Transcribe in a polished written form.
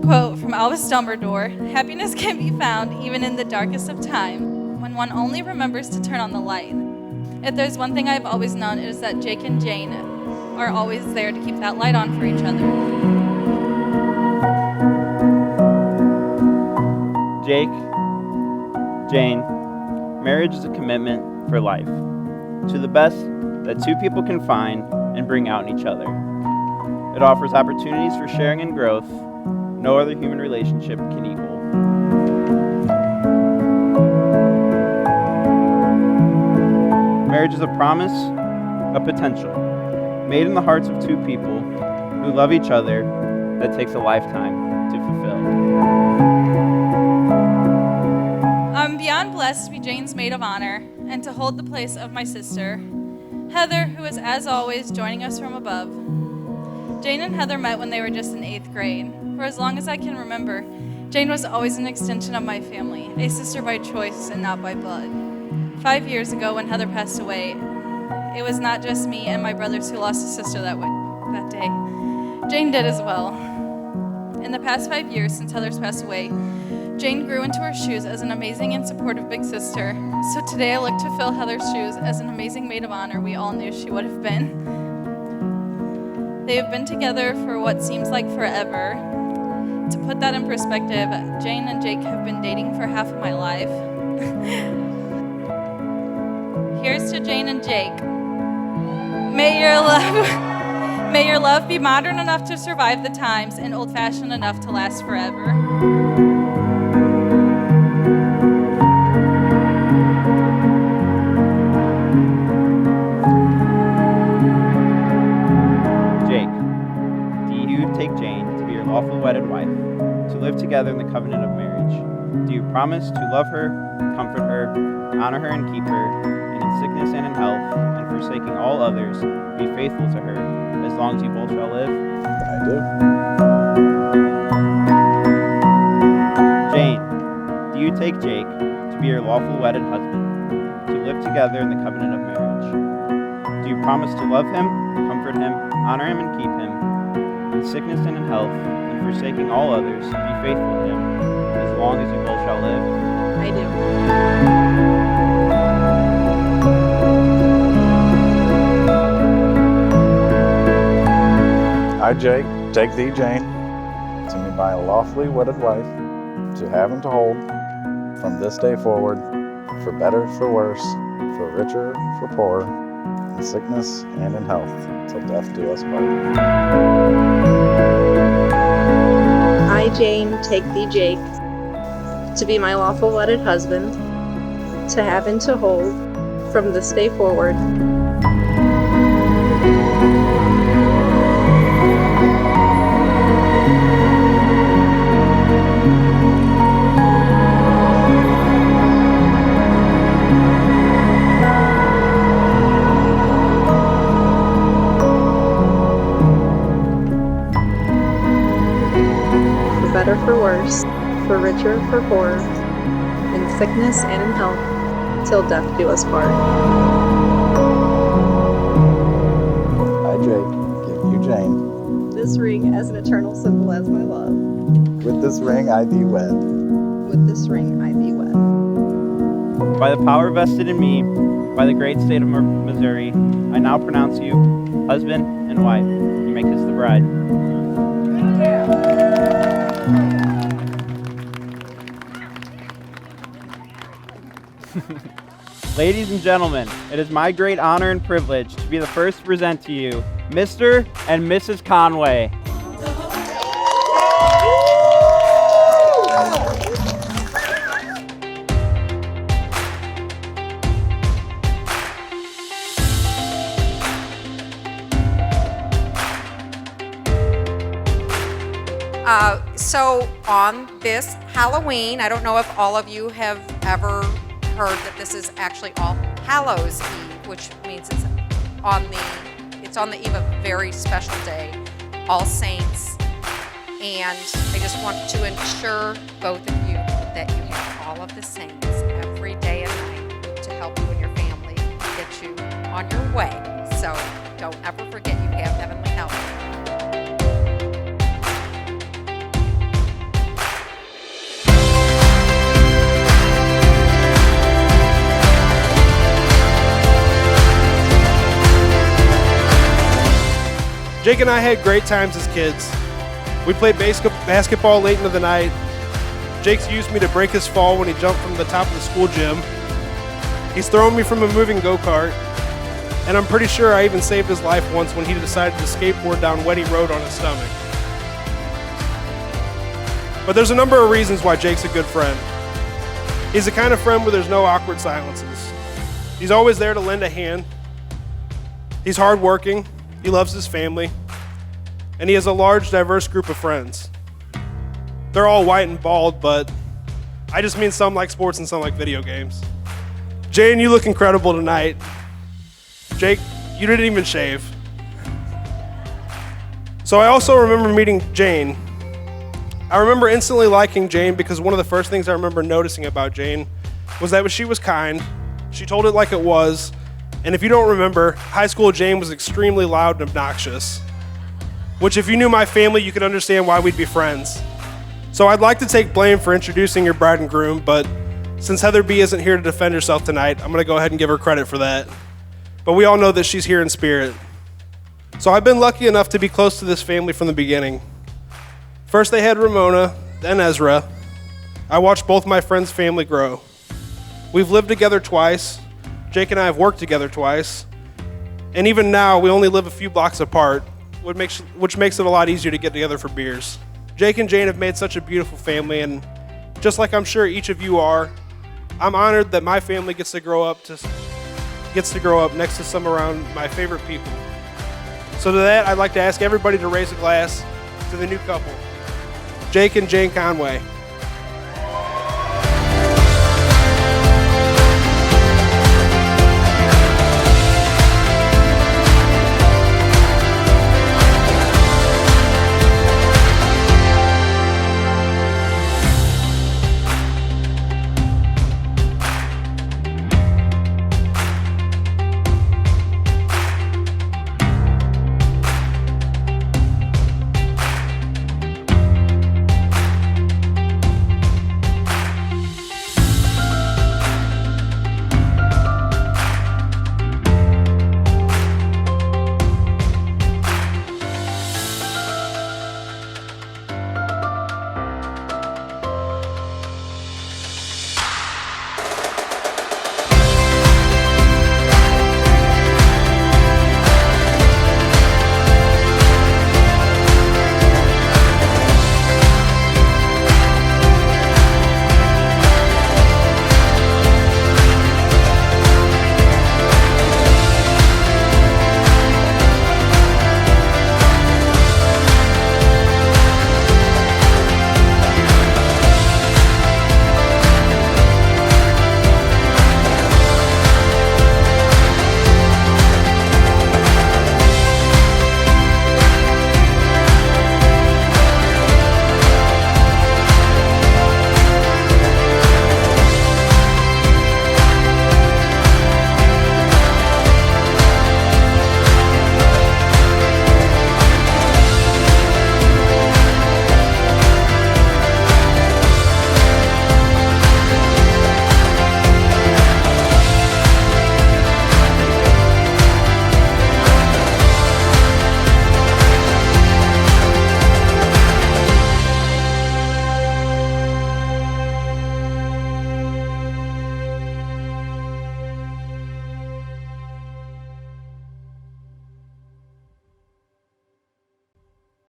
Quote from Albus Dumbledore, "Happiness can be found even in the darkest of time, when one only remembers to turn on the light." If there's one thing I've always known, it is that Jake and Jane are always there to keep that light on for each other. Jake, Jane, marriage is a commitment for life, to the best that two people can find and bring out in each other. It offers opportunities for sharing and growth no other human relationship can equal. Marriage is a promise, a potential, made in the hearts of two people who love each other that takes a lifetime to fulfill. I'm beyond blessed to be Jane's maid of honor and to hold the place of my sister, Heather, who is, as always, joining us from above. Jane and Heather met when they were just in 8th grade. For as long as I can remember, Jane was always an extension of my family, a sister by choice and not by blood. 5 years ago, when Heather passed away, it was not just me and my brothers who lost a sister that day. Jane did as well. In the past 5 years since Heather's passed away, Jane grew into her shoes as an amazing and supportive big sister. So today I look to fill Heather's shoes as an amazing maid of honor we all knew she would have been. They have been together for what seems like forever. To put that in perspective, Jane and Jake have been dating for half of my life. Here's to Jane and Jake. May your love be modern enough to survive the times and old-fashioned enough to last forever. Jake, do you take Jane to be your lawful wedded wife, to live together in the covenant of marriage? Do you promise to love her, comfort her, honor her, and keep her, and in sickness and in health, and forsaking all others, be faithful to her, as long as you both shall live? I do. Jane, do you take Jake to be your lawful wedded husband, to live together in the covenant of marriage? Do you promise to love him, comfort him, honor him, and keep him, in sickness and in health, and forsaking all others, be faithful to him, as long as you both shall live? I do. I, Jake, take thee, Jane, to be my lawfully wedded wife, to have and to hold, from this day forward, for better, for worse, for richer, for poorer, in sickness and in health, till death do us part. I, Jane, take thee, Jake, to be my lawful wedded husband, to have and to hold, from this day forward, for better, for worse, for richer, for poorer, in sickness and in health, till death do us part. I, Jake, give you, Jane, This ring as an eternal symbol as my love. with this ring I thee wed. With this ring I thee wed. By the power vested in me by the great state of Missouri, I now pronounce you husband and wife. You may kiss the bride. Ladies and gentlemen, it is my great honor and privilege to be the first to present to you Mr. and Mrs. Conway. So on this Halloween, I don't know if all of you have ever heard that this is actually All Hallows Eve, which means it's on the eve of a very special day, All Saints. And I just want to ensure both of you that you have all of the saints every day and night to help you and your family get you on your way. So don't ever forget you have heavenly help. Jake and I had great times as kids. We played basketball late into the night. Jake's used me to break his fall when he jumped from the top of the school gym. He's thrown me from a moving go-kart. And I'm pretty sure I even saved his life once when he decided to skateboard down Wetty Road on his stomach. But there's a number of reasons why Jake's a good friend. He's the kind of friend where there's no awkward silences. He's always there to lend a hand. He's hardworking. He loves his family, and he has a large, diverse group of friends. They're all white and bald, but I just mean some like sports and some like video games. Jane, you look incredible tonight. Jake, you didn't even shave. So I also remember meeting Jane. I remember instantly liking Jane because one of the first things I remember noticing about Jane was that she was kind, she told it like it was, and if you don't remember, high school Jane was extremely loud and obnoxious, which if you knew my family, you could understand why we'd be friends. So I'd like to take blame for introducing your bride and groom, but since Heather B isn't here to defend herself tonight, I'm gonna go ahead and give her credit for that. But we all know that she's here in spirit. So I've been lucky enough to be close to this family from the beginning. First they had Ramona, then Ezra. I watched both my friends' family grow. We've lived together twice. Jake and I have worked together twice, and even now we only live a few blocks apart, which makes it a lot easier to get together for beers. Jake and Jane have made such a beautiful family, and just like I'm sure each of you are, I'm honored that my family gets to grow up next to some around my favorite people. So to that, I'd like to ask everybody to raise a glass to the new couple, Jake and Jane Conway.